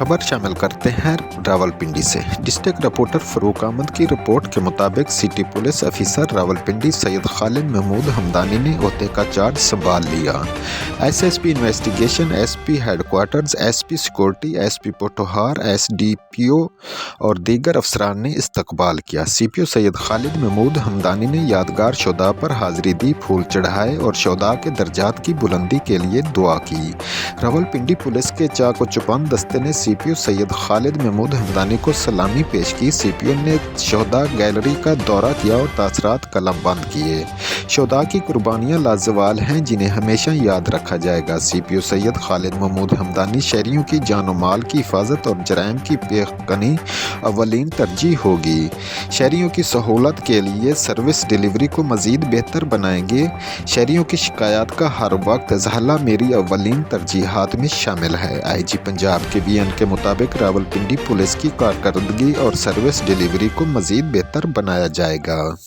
खबर शामिल करते हैं रावलपिंडी से। डिस्ट्रिक्ट रिपोर्टर फरूक अहमद की रिपोर्ट के मुताबिक city police officer Rawalpindi Syed Khalid Mahmood Hamdani ने ओहदे का चार्ज संभाल लिया। SSP investigation, SP headquarters, SP security, SP Potohar, SDPO और दीगर अफसरान ने इस्तकबाल किया। सीपीओ सैयद खालिद महमूद हमदानी ने यादगार शोधा पर हाजिरी दी, फूल चढ़ाए और शोधा के दर्जात की बुलंदी के लिए दुआ की। रावलपिंडी पुलिस के चाको चुपान दस्ते ने सीपीओ सैयद खालिद महमूद हमदानी को सलामी पेश की। सीपीओ ने शोधा गैलरी का दौरा किया और तासरात कलमबंद किए। शोधा की कुर्बानियां लाजवाल हैं जिन्हें हमेशा याद रखा जाएगा। सीपीओ सैयद खालिद महमूद हमदानी शहरियों की जान और माल की हिफाजत और जराइम की बेखनी अवलीन तरजीह होगी। शहरियों की सहूलत के लिए सर्विस डिलीवरी को मज़ीद बेहतर बनाएंगे। शहरियों की शिकायत का हर वक्त इज़ाला मेरी अवलीन तरजीहात में शामिल है। आईजी पंजाब के बयान के मुताबिक रावलपिंडी पुलिस की कारकर्दगी और सर्विस डिलीवरी को मज़ीद बेहतर बनाया जाएगा।